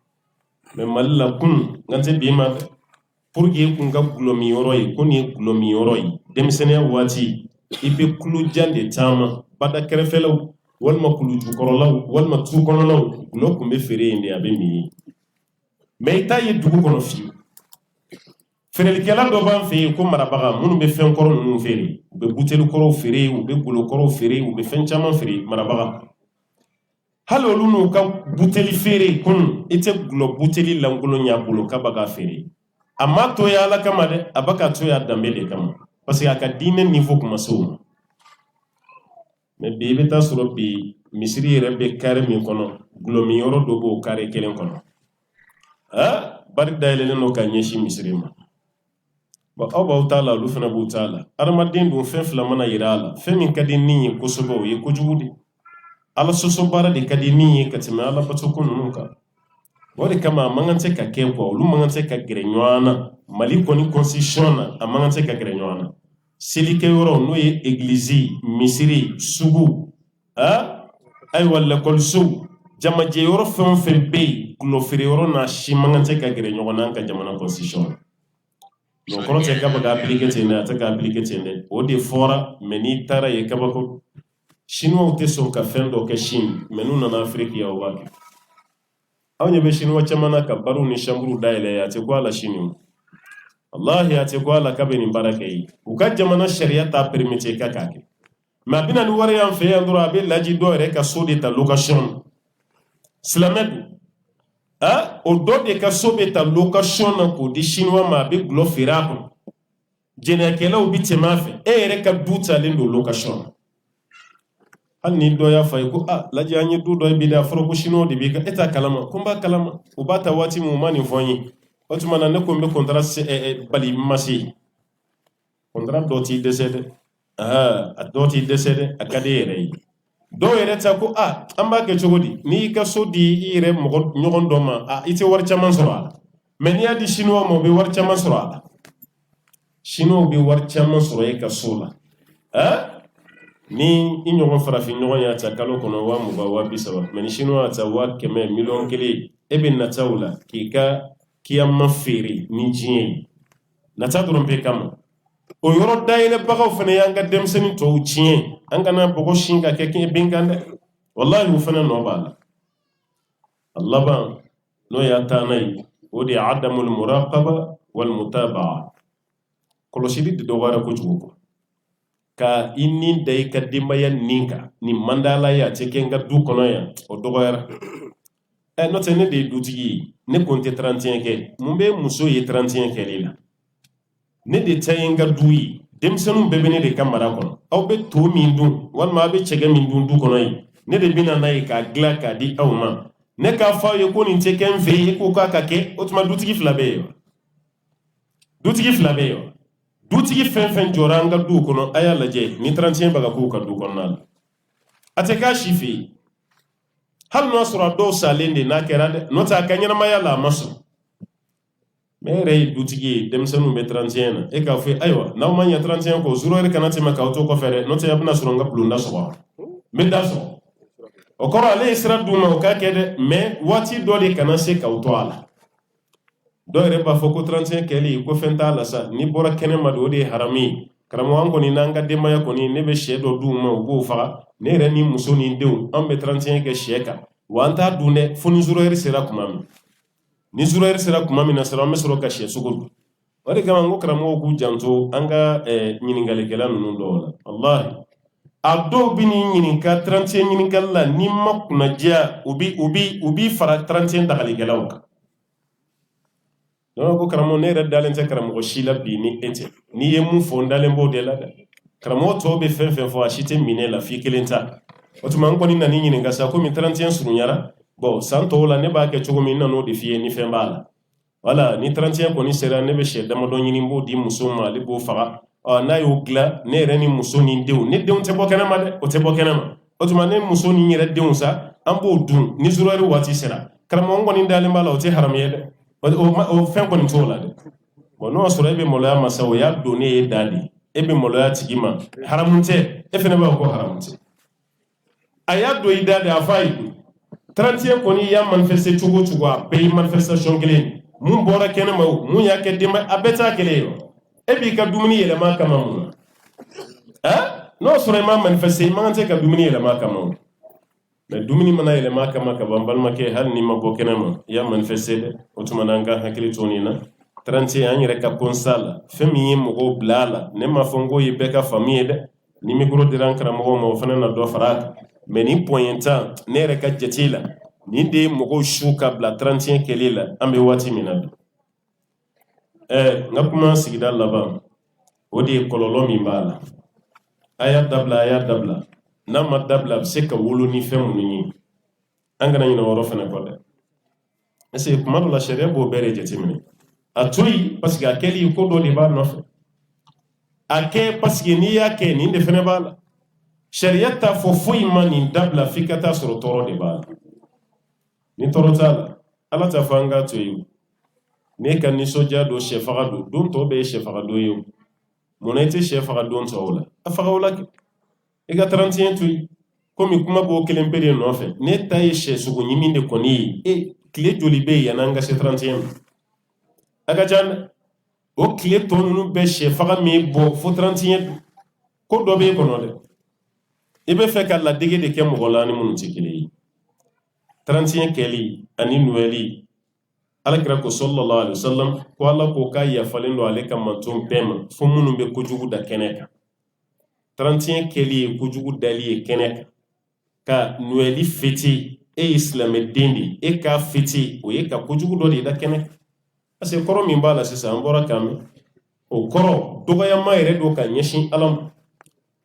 ممالا كون أنتي بيما pour que kun ga gulomi yoroi kuni gulomi yoroi demisene wati ibe kulu jande tama bada kerefelo walma kulu jukorola walma tukonola gulo kumbe fere inde abe mi meita ye dugu kono fi ferel kala do ban fe ko marabaga munu be fen koro nunu fere be butelu koro fere u be gulo koro fere u be fen chama fere marabaga halo lunu ka buteli fere kun ite gulo buteli langulo nya gulo kabaga fere amma to ya la kama de abaka to ya dambele kama parce que aka dine niveau kuma so mais be beta suro bi misri rebe kare mi kono glomi yoro do bo kare kelen kono ha bari dayle no ka nyeshi misri ma ba aw taala lu fana bu taala armadin do fen flamana yirala fen min kadi ni ko sobo ye ko judi ala soso bara de kadi ni katima ala patoko nuka wadi kama mangante ka kekwa ulu mangante ka grenywana mali koni constitution na mangante ka grenywana silike yoro no ye église misiri sugu ay wala kolsu jama je yoro fen ferbe kulo fere yoro na shi mangante ka grenywana ka jamana constitution no kono te ka baga appliquer na ta ka appliquer ne o de fora meni tara ye kabako chinois te so ka fen do ka Chine menu na Afrique ya waki awnya be chinois chamana ka baru ni shamburu daile ya te kwa la chinu wallahi ya te kwa la kabeni baraka yi ukaja mana sharia ta permettre ka kake ma bina ni wari yan fe andro abe laji do re ka so de ta location slamedu o do de ka so de ta location ko di chinois ma be glo firako jene kela ubi temafe re ka duta lindo location ni do ya fay ko laji anyi du do bi da fro ko chino de bi ka eta kalama kumba kalama ubata wati mu mani fonyi watu mana ne ko be contrat bali masi contrat doti décédé doti décédé akade rei do yere ta ko amba ke chogodi ni ka so di ire mo nyogon do ma ite war chaman sura men ya di chino mo be war chaman sura chino be war chaman sura e ka sola ni inyogon farafi nyogon ya ta kalo kono wa mu ba wa bisaba men chinois ta wa keme million kele ebe na tawla kika kiyama fere ni jiye na ta duron be kama o yoro dayele bagaw fene yanga demseni to jiye anga na bogo shinga ke ke bingande wallahi u fene no bala allah ba no ya tanay wodi adamul muraqaba wal mutabaa kolo shidi do wara ko jugo ka inni day ka dimaya ninka ni mandala ya tekenga du kono ya o dogoyara no tene de dutigi ne konte 31 ke mumbe muso ye 31 ke lila ne de tayenga duyi demsenu bebene de kamara kono aw be to min dun walma be chege min dun du kono yi ne de bina nay ka gla ka di awma ne ka fa ye ko ni teken fe ko ka ke otuma dutigi flabe yo dutigi fen joranga du kono aya laje ni 31 baga ko ka du kono ate ka shifi hal no sura do salende na kerade no ta kanyana maya la maso mais rey dutigi demsenu be 31 e ka fe aywa naw man ya 31 ko zuro re kanati ma ka to ko fere no te abna suronga blunda so me da so o ko ale isra duma o ka kede mais wati do de kana se ka to ala do re ba foko 31 keli ko fenta la sa ni bora kene ma do de harami karamo an ko ni nanga de maya ko ni ne be shedo duma o go fa ne re ni muso ni dew an be 31 ke sheka wanta dune funi zuro re sera kuma mi ni zuro sera kuma min nasara me soro ka she sugur wari kama ngo karamo ku janto anga nyiningale kala nunu dola wallahi ado bini nyininka 31 nyiningala ni makuna jia ubi fara 31 dagali galawka no ko karamo ne radalen ta karamo shila bini ete ni yemu fondale mbo la karamo to be fen fo ashite minela fi kelenta otuma ngoni na ni nyininga sa ko mi 31 surunyara bon santo la ne ba ke chogo min nano de fie ni fembala wala ni 31 ko ni sera ne be she dama do nyini mbo di musoma le bo faga na yo gla ne re ni musoni dew ne dew te bokena ma de o te bokena ma o tuma ne musoni ni re dew sa ambo dun ni zurori wati sera karamo ngoni dale mala o te haram yede o fen ko ni tola de bon no sura be moloya masawo ya do ne dali e be moloya tigima haramunte e fene ba ko haramunte aya do idade afai 31 koni ya manifester chugo a pay manifestation kelen mun bora kene ma mun ya ke dimba abeta kele yo e bi ka dumuni yele ma kama mun no sore ma manifester ma ngante ka dumuni yele ma kama mun mais dumuni mana yele ma kama ka bambal ma ke hal ni ma bo kene ma ya manifester de otuma nanga hakili toni na 31 an yere ka konsala femi mo go blala ne ma fongo ye beka famille de ni micro diran kara mo fana na do faraka mais ni pointa ne re ka jetila ni de mogo shuka bla 31 kelela ambe wati minadu ngakuma sigida laba odi kololo mi bala aya dabla na ma dabla se ka wolo ni femu ni angana ni woro fana ko de ese kuma la sharia bo bere jetimini atoyi parce que akeli ko do li ba no ake parce que ni yake ni de fene bala sharia ta fo foyi mani dabla fikata soro toro de bala ni toro tala ala ta fanga to yi ne kan ni soja do shefaga do don to be shefaga do yo monete shefaga don to wala afaga wala e ga 31 to yi komi kuma bo kelen pere no fe ne tayi she sugo nyimi de koni e kle joli be yananga se 31 aga jan o kle to nu be shefaga me bo fo 31 ko do be kono de ibe fe ka la dege de ke mo la ni mun tikile 31 keli ani nueli alakira ko sallallahu alaihi wasallam ko Allah ko ka ya falendo aleka mantum pema fo munum be ko jugu da keneka 31 keli ko jugu dali keneka ka nueli fiti e islam dendi e ka fiti o e ka ko jugu do da keneka ase koro min bala sisa ambora kam o koro doga ya mayre do ka nyeshin alam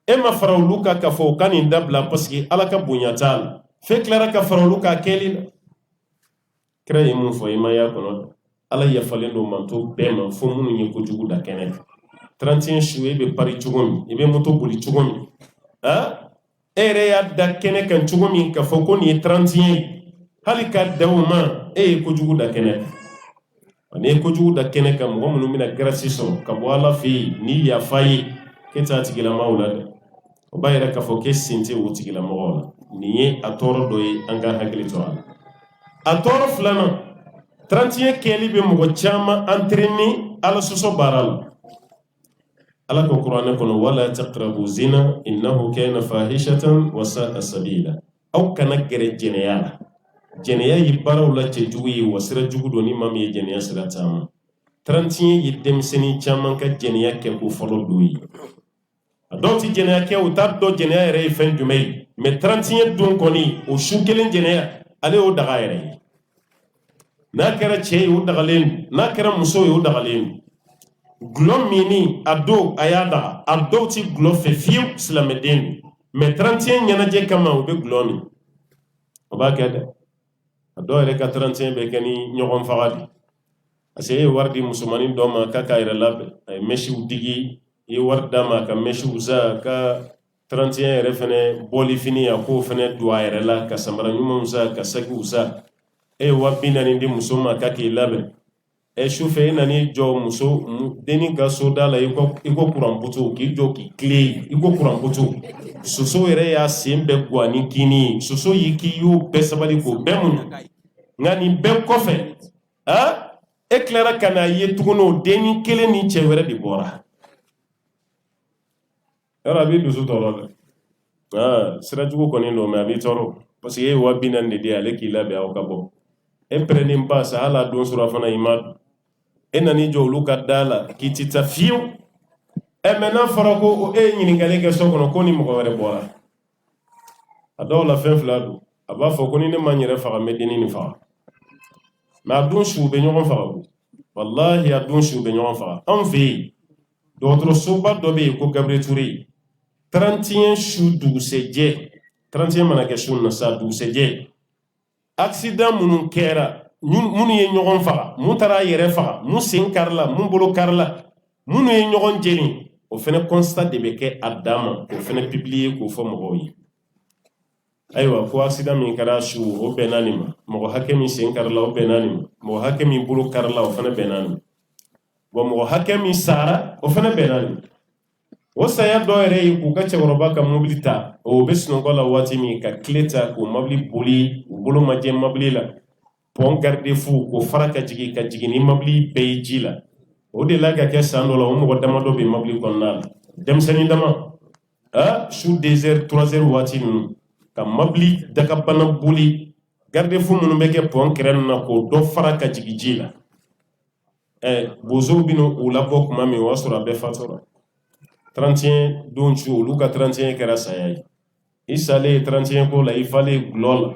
e ma farawluka ka fo kanin dabla parce que alaka bunyatal fe clara ka farawluka kelila créé mun fo ima ya kono ala ya falendo manto bema fo munu nyi ko jugu da kene 31 shuwe be pari chugumi ibe moto buli chugumi ere ya da kene kan chugumi ka fo ko ni 31 halika dawma ko jugu da kene ne ko jugu da kene kam mo munu mina grasiso ka bo ala fi ni ya fayi keta tigila maula o bayra ka fo ke sinte o tigila maula ni atoro doyi anga hakili to ala atoro flana 31 keli be mo chama entraîner ala soso baral ala ko qur'an ko wala taqrabu zina innahu kana fahishatan wa sa'a sabila aw kana gere jeneya yi baraw la ce juyi wasira jugudo ni mam ye jeneya sira tama 31 yi demseni chama ka jeneya ke ko folo doyi doti jeneya ke o tab do jeneya re fen jumay mais 31 don koni o shukelen jeneya ale o daga yere na kera che o daga len na kera muso o daga len glom mini ado ayada ado ti glo fe fiu slameden mais 31 nyana je kama o be glomi o ba kede ado re 31 be kani nyogon fagadi ase wardi musumani do ma ka kayra labe ay meshi udigi e warda ma ka meshi uza ka 31 refene boli fini ya ko fene duaire la ka samara nyuma uza ka sagi uza wabina ndi musoma ka ki labe e sufɛ i nani jɔ muso denni ka so da la i ko kuranputu k'i jɔ k'i tile i ko kuranputu soso yɛrɛ y'a sen bɛɛ guwa ni kini soso y'i k'i y'o bɛɛ sabali k'o bɛɛ muɲu nka nin bɛɛ kɔfɛ e tilara ka n'a ye tuguni o denni kelen ni cɛ wɛrɛ de bɔra yɔrɔ a b'i dusu tɔɔrɔ dɛ sira jugu kɔni don mɛ a b'i tɔɔrɔ parce que e ye 40 de di ale k'i labɛn aw ka bɔ e pɛrɛnnen ba sa hali a don sɔrɔ fana i ma dun e nani jɔ olu ka da la k'i ti ta fiyewu mɛ n'a fɔra ko e ye ɲininkali kɛ so kɔnɔ ko ni mɔgɔ wɛrɛ bɔra a dɔw la fɛn fila don a b'a fɔ ko ni ne ma n yɛrɛ faga n bɛ denni nin faga mɛ a don su u bɛ ɲɔgɔn faga wallahi a don su u bɛ ɲɔgɔn faga anw fɛ yen dɔgɔtɔrɔsoba dɔ bɛ yen ko Gabriel Ture 31 su dugusɛjɛ 31 mana kɛ su na sa dugusɛjɛ accident minnu kɛra minnu ye ɲɔgɔn faga mun taara a yɛrɛ faga mun sen karila mun bolo karila minnu ye ɲɔgɔn jeni o fana constat de bɛ kɛ a dan ma k'o fana publier k'o fɔ mɔgɔw ye ayiwa ko accident min kɛra su o bɛnna nin ma mɔgɔ hakɛ min sen karila o bɛnna nin ma mɔgɔ hakɛ min bolo karila o fana bɛnna nin ma wa mɔgɔ hakɛ min sara o fana bɛnna nin ma o saya dɔ yɛrɛ ye k'u ka cɛkɔrɔba ka mobili ta o bɛ sunɔgɔ la waati min ka tile ta k'o mobili boli u bolo ma jɛ mobili la pont garde-fou k'o fara ka jigin ni mobili bɛɛ ye ji la o de la ka kɛ san dɔ la o mɔgɔ damadɔ bɛ mobili kɔnɔna la denmisɛnnin dama su 2 heures 3 heures waati ninnu ka mobili dagabana boli garde-fou minnu bɛ kɛ pont kɛrɛ ninnu na k'o dɔ fara ka jigin ji la bozow bɛ n'u labɔ tuma min o y'a sɔrɔ a bɛɛ fatura 31 don su olu ka 31 kɛra saya ye i salen 31 ko la i falen gulɔ la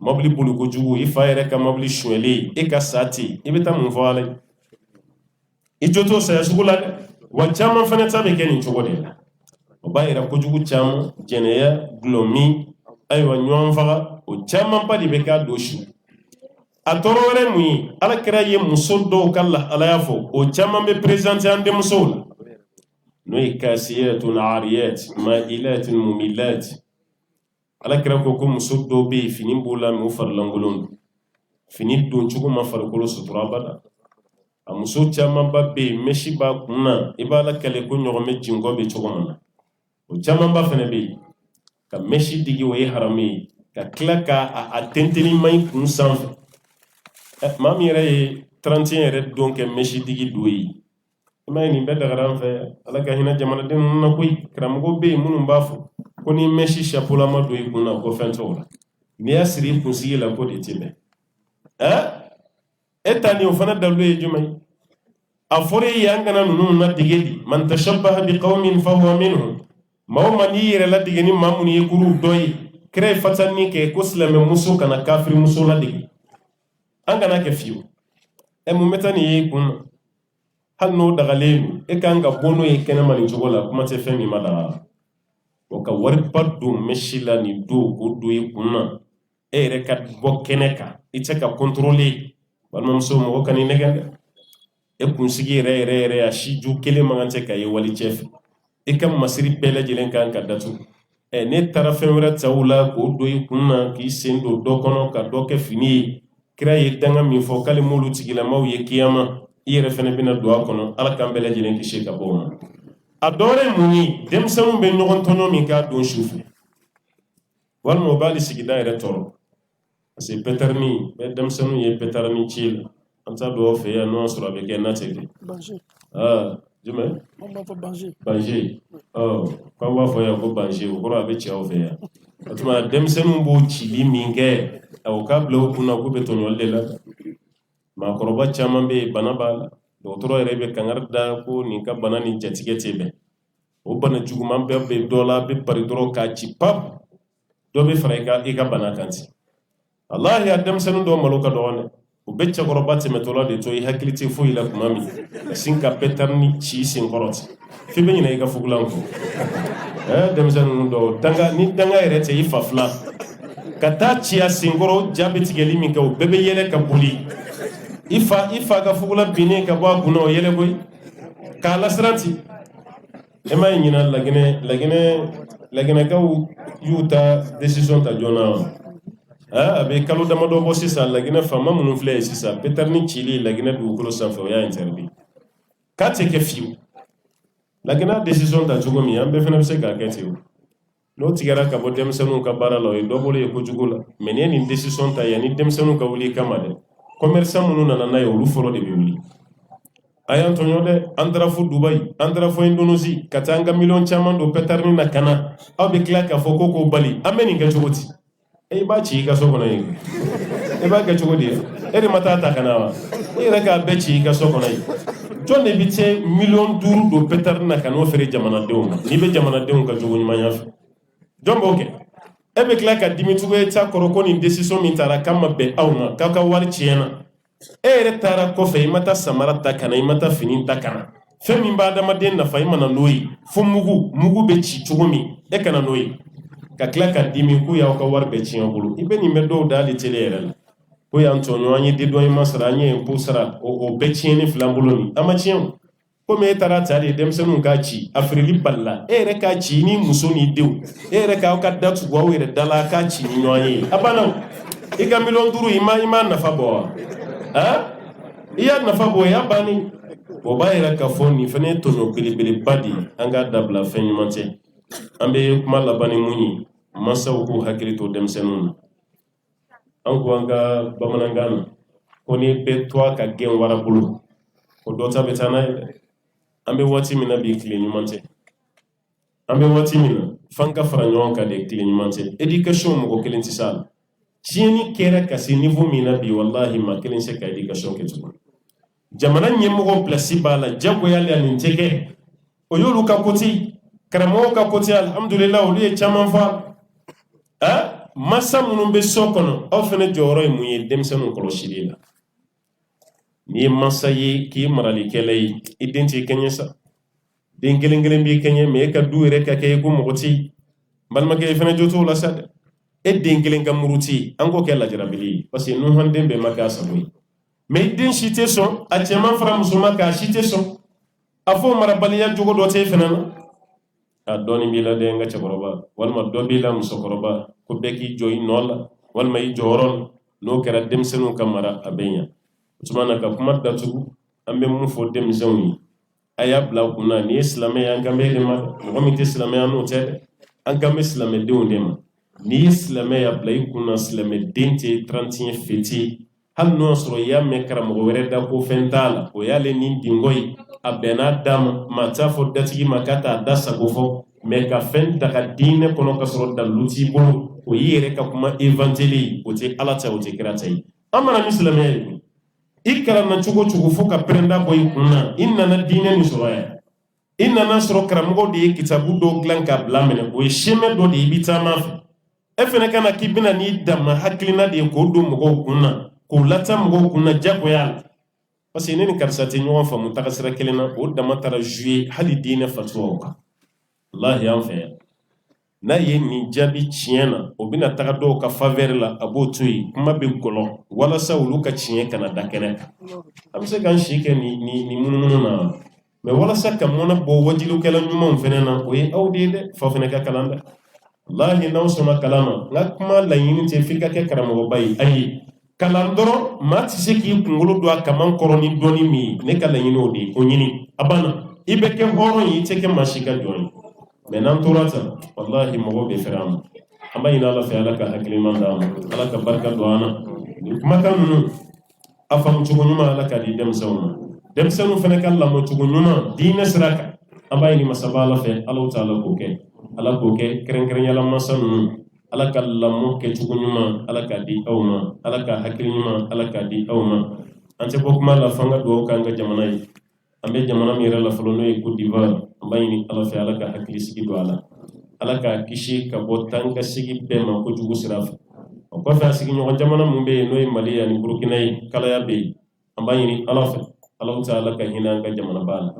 mobili boli kojugu i fa yɛrɛ ka mobili suɲɛlen e ka sa ten i bɛ taa mun fɔ ala ye i jo t'o saya sugu la dɛ wa caman fana ta bɛ kɛ nin cogo de la o b'a yira kojugu caman jɛnɛya gulɔmin ayiwa ɲɔgɔn faga o caman ba de bɛ k'a don su a tɔɔrɔ wɛrɛ mun ye alakira ye muso dɔw ka lahalaya fɔ o caman bɛ présenter an denmusow la n'o ye kasiyatun ariyat ma'ilatun mumilat alakira ko muso dɔw bɛ yen fini b'o la mɛ o farilankolon don fini don cogo ma farikolo sutura abada a muso caman ba bɛ yen mɛsi b'a kun na i b'a lakale ko ɲɔgɔnmɛ jinkɔ bɛ cogo min na o caman ba fana bɛ yen ka mɛsi digi o ye haramu ye ka tila ka a tɛntɛnni ma i kun sanfɛ maa min yɛrɛ ye 31 yɛrɛ don kɛ mɛsi digi don ye i ma ye nin bɛɛ dagara an fɛ ala ka hinɛ jamanaden ninnu na koyi karamɔgɔ bɛ yen minnu b'a fɔ ko ni mɛsi sapolama don i kun na ko fɛn t'o la n'i y'a siri i kunsigi la ko de tɛ bɛn e ta nin o fana dalu ye jumɛn ye a fɔra ye an kana ninnu ladege di man tashabbaha bi qawmin fahuwa minhum maa o maa n'i yɛrɛ ladege ni maa minnu ye kuru dɔ ye kira ye fatani kɛ ko silamɛ muso kana kafiri muso ladege an kana kɛ fiyewu mun bɛ taa nin ye i kun na hali n'o dagalen don e kan ka bɔ n'o ye kɛnɛma nin cogo la kuma tɛ fɛn min ma daga o ka wariba don mɛsi la nin don k'o don i kun na e yɛrɛ ka bɔ kɛnɛ kan i tɛ ka contrôler balimamuso mɔgɔ ka n'i nɛgɛn dɛ e kunsigi yɛrɛ a si ju kelen man kan tɛ ka ye wali cɛ fɛ i ka masiri bɛɛ lajɛlen kan ka datugu ne taara fɛn wɛrɛ ta o la k'o don i kun na k'i sen don dɔ kɔnɔ ka dɔ kɛ fini ye kira ye danga min fɔ k'ale m'olu tigilamaw ye kiyama i yɛrɛ fana bɛna don a kɔnɔ ala k'an bɛɛ lajɛlen kisi ka bɔ o ma a dɔ wɛrɛ ye mun ye denmisɛnninw bɛ ɲɔgɔn tɔɲɔ min k'a don su fɛ walima o b'ale sigida yɛrɛ tɔɔrɔ parce que pɛtɛrɛni bɛ denmisɛnninw ye pɛtɛrɛni ci la an t'a dɔn aw fɛ yan n'o y'a sɔrɔ a bɛ kɛ natɛ de jumɛn banje k'aw b'a fɔ yan ko banje o kɔrɔ a bɛ cɛ aw fɛ yan o tuma denmisɛnninw b'o cili min kɛ o k'a bila o kunna k'u bɛ tɔɲɔli de la maakɔrɔba caman bɛ yen bana b'a la dɔgɔtɔrɔ yɛrɛ bɛ kangari da ko nin ka bana ni jatigɛ tɛ bɛn o bana juguman bɛɛ bɛ dɔ la a bɛ pari dɔrɔn k'a ci pap dɔ bɛ fara i ka bana kan ten walahi a denmisɛnnin dɔw malo ka dɔgɔn dɛ o bɛ cɛkɔrɔba tɛmɛtɔla de to i hakili tɛ foyi la tuma min ka sin ka pɛtɛrɛni ci sen kɔrɔ ten f'i bɛ ɲinɛ i ka fugulan kɔ denmisɛnnin dɔw ni danga yɛrɛ tɛ i fa fila ka taa ci a sen kɔrɔ ja bɛ tigɛli min kɛ o bɛɛ bɛ yɛlɛ ka boli i fa ka fugula binnen ka bɔ a kunna o yɛlɛ koyi k'a lasiranti e ma ye ɲina laginɛkaw y'u ta décision ta joona a bɛ kalo damadɔ bɔ sisan Laginɛ faama minnu filɛ sisan Peterni cili Laginɛ dugukolo sanfɛ o y'a interdit k'a tɛ kɛ fiyewu Laginɛ décision ta cogo min an bɛɛ fana bɛ se k'a kɛ ten n'o tigɛra ka bɔ denmisɛnninw ka baara la o ye dɔ bolo ye kojugu la mais ni ye nin décision ta yanni denmisɛnninw ka wuli kama dɛ commerçant minnu nana n'a ye olu fɔlɔ de bɛ wuli a y'an tɔɲɔ dɛ an taara fo Dubaï an taara fo Indonésie ka taa an ka miliyɔn caman don Peterni na ka na aw bɛ tila k'a fɔ ko k'o bali an bɛ nin kɛ cogo di i b'a ci i ka so kɔnɔ yen i b'a kɛ cogo di e de ma taa ta ka na wa i yɛrɛ k'a bɛɛ ci i ka so kɔnɔ yen jɔn de bɛ cɛ miliyɔn 5 don Peterni na ka n'o feere jamanadenw ma n'i bɛ jamanadenw ka jogo ɲumanya fɛ jɔn b'o kɛ e bɛ tila ka dimi cogo ye cɛ kɔrɔ ko nin décision min taara k'a ma bɛn aw ma k'aw ka wari tiɲɛna e yɛrɛ taara kɔfɛ i ma taa samara ta ka na i ma taa fini ta ka na fɛn min b'a adamaden nafa i mana n'o ye fo mugu bɛ ci cogo min e kana n'o ye ka tila ka dimi k'u y'aw ka wari bɛɛ tiɲɛ bolo i bɛ nin bɛ dɔw da hali télé yɛrɛ la ko y'an tɔɲɔ an ye dédouanement sara an ye impôt sara o bɛɛ tiɲɛni filɛ an bolo nin an ma tiɲɛ o komi e taara ta de denmisɛnninw k'a ci a feereli balila e yɛrɛ k'a ci ni muso ni denw e yɛrɛ k'aw ka da tugu aw yɛrɛ da la k'a ci ni ɲɔgɔn ye a banna i ka miliyɔn 5 i ma nafa bɔ wa i y'a nafa bɔ o y'a bannen o b'a yɛrɛ k'a fɔ nin fana ye tɔɲɔ belebeleba de ye an k'a dabila fɛn ɲuman tɛ an bɛ kuma laban ni mun ye mansaw k'u hakili to denmisɛnninw na an ko an ka bamanankan na ko ni bɛɛ to a ka gɛn wara bolo ko dɔ ta bɛ taa n'a ye dɛ an bɛ waati min na bi tile ɲuman tɛ an bɛ waati min na f'an ka fara ɲɔgɔn kan de tile ɲuman tɛ éducation mɔgɔ kelen tɛ s'a la tiɲɛni kɛra ka se niveau min na bi wallahi maa kelen se ka éducation kɛ tuguni jamana ɲɛmɔgɔ place b'a la jagoya la nin tɛ kɛ o y'olu ka côté karamɔgɔw ka côté alhamdulillah olu ye caman fɔ masa minnu bɛ so kɔnɔ aw fana jɔyɔrɔ ye mun ye denmisɛnninw kɔlɔsili la n'i ye mansa ye k'i maralikɛla ye i den t'i kɛɲɛ sa den kelen kelen b'i kɛɲɛ mais e ka du yɛrɛ ka kɛ ko mɔgɔ tɛ yen balimakɛ i fana jo t'o la sa dɛ e den kelen ka muruti an k'o kɛ lajarabili ye parce que nuhan den bɛɛ ma k'a sago ye mais i den si tɛ sɔn a cɛman fara musoman kan a si tɛ sɔn a fɔ marabaliya jogo dɔ tɛ e fana na a dɔɔnin b'i la dɛ n ka cɛkɔrɔba walima dɔ b'i la musokɔrɔba ko bɛɛ k'i jɔ i nɔ la walima i jɔyɔrɔ la n'o kɛra denmisɛnninw ka mara a bɛ ɲɛ o tuma na ka kuma datugu an bɛ mun fɔ denmisɛnw ye a y'a bila kunna nin ye silamɛ ye an kan bɛ de ma mɔgɔ min tɛ silamɛya n'o tɛ dɛ an kan bɛ silamɛdenw de ma n'i ye silamɛ y'a bila i kunna silamɛden tɛ 31 fêté hali n'o y'a sɔrɔ i y'a mɛn karamɔgɔ wɛrɛ da ko fɛn t'a la o y'ale ni dingo ye a bɛnna d'a ma maa t'a fɔ datigi ma k'a t'a da sago fɔ mais ka fɛn ta ka diinɛ kɔnɔ ka sɔrɔ dalu t'i bolo o y'i yɛrɛ ka kuma évangile ye o tɛ ala ta o tɛ kira ta ye an mana ni silamɛya ye i kalanna cogo cogo fo ka pɛrɛnda bɔ i kunna i nana diinɛ nin sɔrɔ yan i nana sɔrɔ karamɔgɔ de ye kitabu dɔw dilan k'a bila minɛ o ye chemin dɔ de ye i bɛ taama fɛ e fana ka na k'i bɛna n'i dama hakilina de ye k'o don mɔgɔw kunna k'o lata mɔgɔw kunna jagoya la parce que ne ni karisa tɛ ɲɔgɔn faamu tagasira kelen na o dama taara jouer hali diinɛ fatuwaw kan wallahi an fɛ yan n'a ye nin jaabi tiɲɛ na o bɛna taga dɔw ka faveur la a b'o to yen kuma bɛ gɔlɔ walasa olu ka tiɲɛ kana da kɛnɛ kan an bɛ se k'an si kɛ nin munumunu na mais walasa ka mɔnɛ bɔ wajilikɛla ɲumanw fana na o ye aw de ye dɛ fa fana ka kalan dɛ wallahi n'aw sɔnna kalan ma n ka kuma laɲini tɛ f'i ka kɛ karamɔgɔba ye ayi kalan dɔrɔn maa tɛ se k'i kunkolo don a kaman kɔrɔ ni dɔnni min ye ne ka laɲini o de ye o ɲini a banna i bɛ kɛ hɔrɔn ye i tɛ kɛ maa si ka jɔn ye mais n'an tora tan wallahi mɔgɔw bɛ fɛrɛ an ma an b'a ɲini ala fɛ ala ka hakiliman d'an ma ala ka barika don an na nin kumakan ninnu a faamu cogo ɲuman ala ka di denmisɛnw ma denmisɛnninw fana ka lamɔ cogo ɲuman diinɛ sira kan an b'a ɲini masaba ala fɛ ala ta'ala k'o kɛ ala k'o kɛ kɛrɛnkɛrɛnyala masa ninnu ala ka lamɔ kɛcogo ɲuman ala k'a di aw ma ala ka hakili ɲuman ala k'a di aw ma an tɛ bɔ kuma la f'an ka dugawu k'an ka jamana ye an bɛ jamana min yɛrɛ la fɔlɔ n'o ye Côte d'Ivoire an b'a ɲini ala fɛ ala ka hakili sigi don a la ala k'a kisi ka bɔ tan ka sigi bɛɛ ma kojugu sira fɛ o kɔfɛ a sigiɲɔgɔn jamana min bɛ yen n'o ye Mali ani Burukina ye kalaya bɛ yen an b'a ɲini ala fɛ ala ta'ala ka hinɛ an ka jamana ba la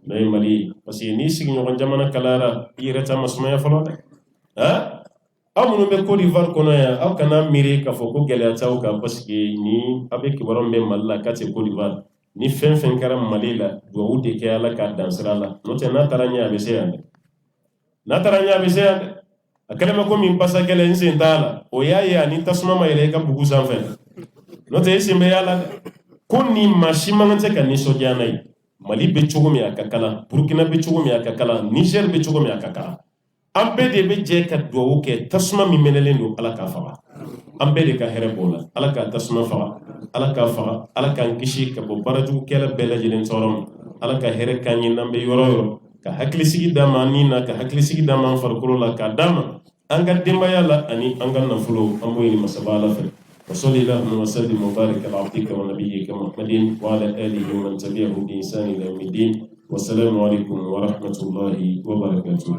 n'o ye Mali ye parce que n'i sigiɲɔgɔn jamana kalayara i yɛrɛ ta ma sumaya fɔlɔ dɛ aw minnu bɛ Côte d'Ivoire kɔnɔ yan aw kana miiri k'a fɔ ko gɛlɛya t'aw kan parce que ni aw bɛ kibaruya min bɛ Mali la k'a tɛ Côte d'Ivoire ni fɛn fɛn kɛra Mali la dugawu de kɛ ala k'a dan sira la n'o tɛ n'a taara ɲɛ a bɛ se yan dɛ n'a taara ɲɛ a bɛ se yan dɛ akalema ko min pasa kelen sen tala o yaye ani tasuma ma yele ka bugu sanfɛ no te simbe yala ko ni mashima ngante ka ni sojana yi Mali be cogo min a ka kalan Burkina be cogo min a ka kalan Niger be cogo min a ka kalan an bɛɛ de bɛ jɛ ka duwawu kɛ tasuma min mɛnɛlen don Ala k'a faga an bɛɛ de ka hɛrɛ b'o la Ala k'a tasuma faga Ala k'a faga Ala k'an kisi ka bɔ baarajugukɛla bɛɛ lajɛlen tɔɔrɔ ma Ala ka hɛrɛ k'an ye n'an bɛ yɔrɔ o yɔrɔ ka hakilisigi d'an ma ni na ka hakilisigi d'an ma an farikolo la k'a d'an ma an ka denbaya la ani an ka nafolo an b'o ɲini masaba Ala fɛ وصل اللهم وسلم وبارك على عبدك ونبيك محمد وعلى آله ومن تبعهم بإحسان إلى يوم الدين والسلام عليكم ورحمة الله وبركاته.